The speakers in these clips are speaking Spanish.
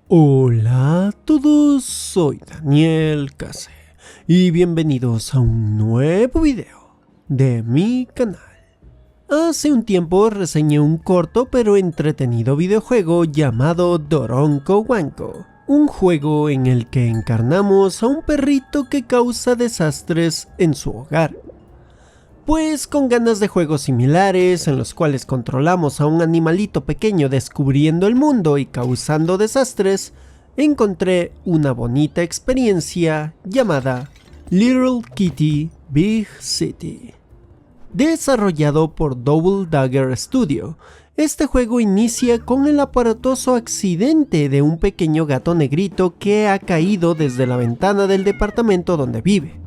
Hola a todos, soy Daniel Case y bienvenidos a un nuevo video de mi canal. Hace un tiempo reseñé un corto pero entretenido videojuego llamado Doronko Wanko, un juego en el que encarnamos a un perrito que causa desastres en su hogar. Pues con ganas de juegos similares en los cuales controlamos a un animalito pequeño descubriendo el mundo y causando desastres, encontré una bonita experiencia llamada Little Kitty Big City. Desarrollado por Double Dagger Studio, este juego inicia con el aparatoso accidente de un pequeño gato negrito que ha caído desde la ventana del departamento donde vive.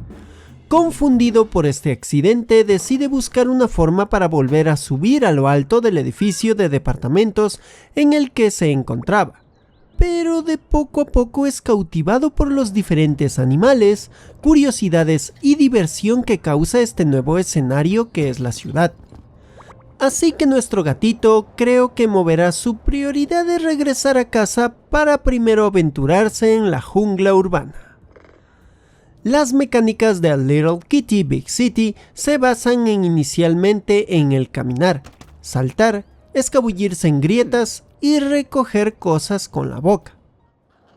Confundido por este accidente, decide buscar una forma para volver a subir a lo alto del edificio de departamentos en el que se encontraba. Pero de poco a poco es cautivado por los diferentes animales, curiosidades y diversión que causa este nuevo escenario que es la ciudad. Así que nuestro gatito creo que moverá su prioridad de regresar a casa para primero aventurarse en la jungla urbana. Las mecánicas de Little Kitty Big City se basan inicialmente en el caminar, saltar, escabullirse en grietas y recoger cosas con la boca.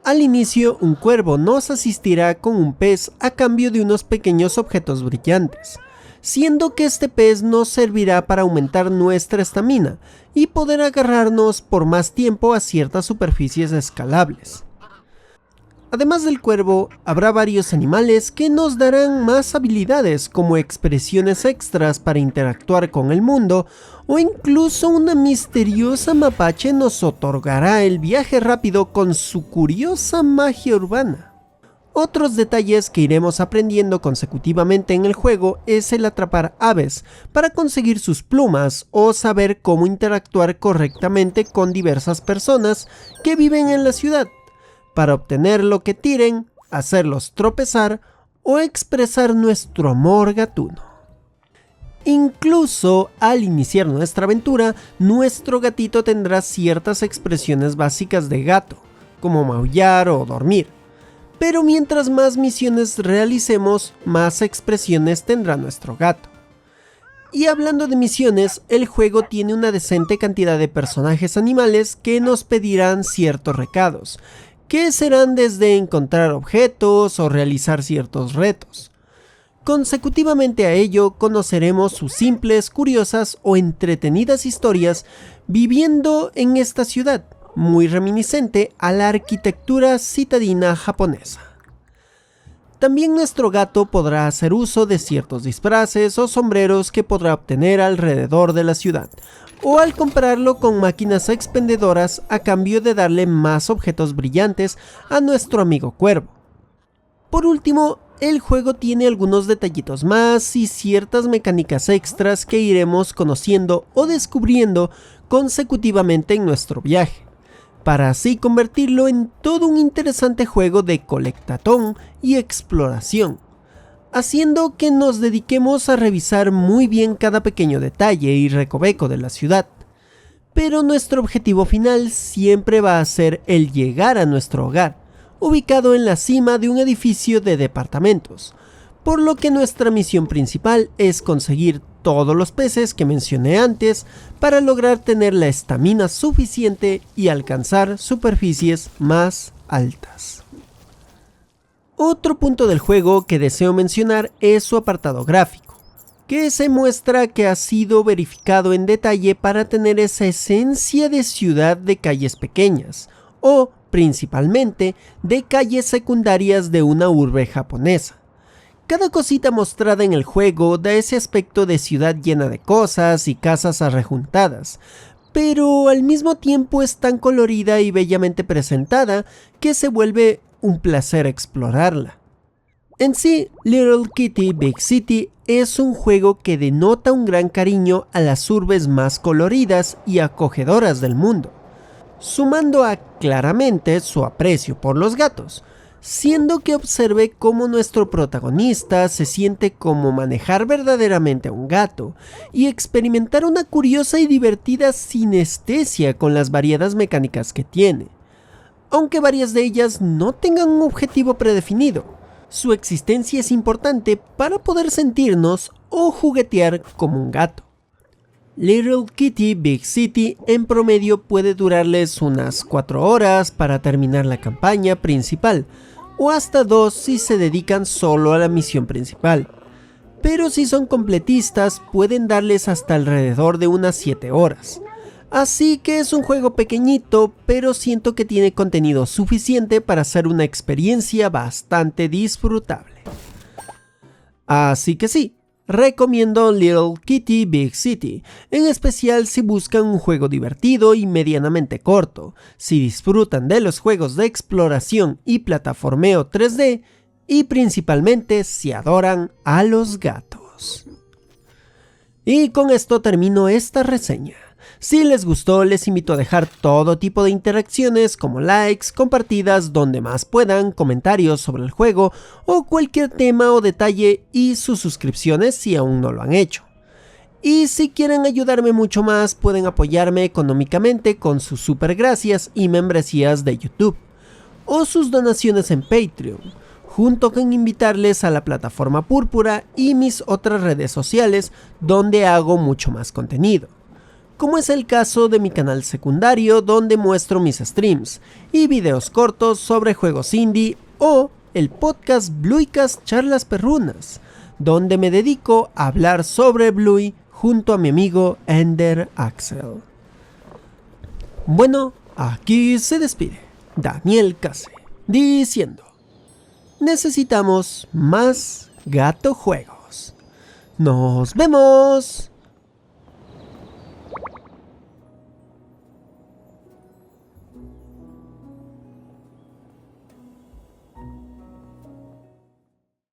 Al inicio, un cuervo nos asistirá con un pez a cambio de unos pequeños objetos brillantes, siendo que este pez nos servirá para aumentar nuestra estamina y poder agarrarnos por más tiempo a ciertas superficies escalables. Además del cuervo, habrá varios animales que nos darán más habilidades como expresiones extras para interactuar con el mundo, o incluso una misteriosa mapache nos otorgará el viaje rápido con su curiosa magia urbana. Otros detalles que iremos aprendiendo consecutivamente en el juego es el atrapar aves para conseguir sus plumas o saber cómo interactuar correctamente con diversas personas que viven en la ciudad, para obtener lo que tiren, hacerlos tropezar o expresar nuestro amor gatuno. Incluso al iniciar nuestra aventura, nuestro gatito tendrá ciertas expresiones básicas de gato, como maullar o dormir. Pero mientras más misiones realicemos, más expresiones tendrá nuestro gato. Y hablando de misiones, el juego tiene una decente cantidad de personajes animales que nos pedirán ciertos recados, que serán desde encontrar objetos o realizar ciertos retos. Consecutivamente a ello, conoceremos sus simples, curiosas o entretenidas historias viviendo en esta ciudad, muy reminiscente a la arquitectura citadina japonesa. También nuestro gato podrá hacer uso de ciertos disfraces o sombreros que podrá obtener alrededor de la ciudad, o al comprarlo con máquinas expendedoras a cambio de darle más objetos brillantes a nuestro amigo cuervo. Por último, el juego tiene algunos detallitos más y ciertas mecánicas extras que iremos conociendo o descubriendo consecutivamente en nuestro viaje, para así convertirlo en todo un interesante juego de colectatón y exploración, haciendo que nos dediquemos a revisar muy bien cada pequeño detalle y recoveco de la ciudad. Pero nuestro objetivo final siempre va a ser el llegar a nuestro hogar, ubicado en la cima de un edificio de departamentos, por lo que nuestra misión principal es conseguir todos los peces que mencioné antes para lograr tener la estamina suficiente y alcanzar superficies más altas. Otro punto del juego que deseo mencionar es su apartado gráfico, que se muestra que ha sido verificado en detalle para tener esa esencia de ciudad de calles pequeñas, o principalmente de calles secundarias de una urbe japonesa. Cada cosita mostrada en el juego da ese aspecto de ciudad llena de cosas y casas arrejuntadas, pero al mismo tiempo es tan colorida y bellamente presentada que se vuelve un placer explorarla. En sí, Little Kitty Big City es un juego que denota un gran cariño a las urbes más coloridas y acogedoras del mundo, sumando a claramente su aprecio por los gatos, siendo que observe cómo nuestro protagonista se siente como manejar verdaderamente a un gato y experimentar una curiosa y divertida sinestesia con las variadas mecánicas que tiene. aunque varias de ellas no tengan un objetivo predefinido. Su existencia es importante para poder sentirnos o juguetear como un gato. Little Kitty Big City en promedio puede durarles unas 4 horas para terminar la campaña principal, o hasta 2 si se dedican solo a la misión principal. Pero si son completistas pueden darles hasta alrededor de unas 7 horas. Así que es un juego pequeñito, pero siento que tiene contenido suficiente para hacer una experiencia bastante disfrutable. Así que sí, recomiendo Little Kitty Big City, en especial si buscan un juego divertido y medianamente corto, si disfrutan de los juegos de exploración y plataformeo 3D, y principalmente si adoran a los gatos. Y con esto termino esta reseña. Si les gustó, les invito a dejar todo tipo de interacciones como likes, compartidas donde más puedan, comentarios sobre el juego o cualquier tema o detalle y sus suscripciones si aún no lo han hecho. Y si quieren ayudarme mucho más, pueden apoyarme económicamente con sus super gracias y membresías de YouTube o sus donaciones en Patreon, junto con invitarles a la plataforma Púrpura y mis otras redes sociales donde hago mucho más contenido, como es el caso de mi canal secundario donde muestro mis streams y videos cortos sobre juegos indie, o el podcast Blueycast Charlas Perrunas, donde me dedico a hablar sobre Bluey junto a mi amigo Ender Axel. Bueno, aquí se despide Daniel Case, diciendo: necesitamos más gato juegos. ¡Nos vemos!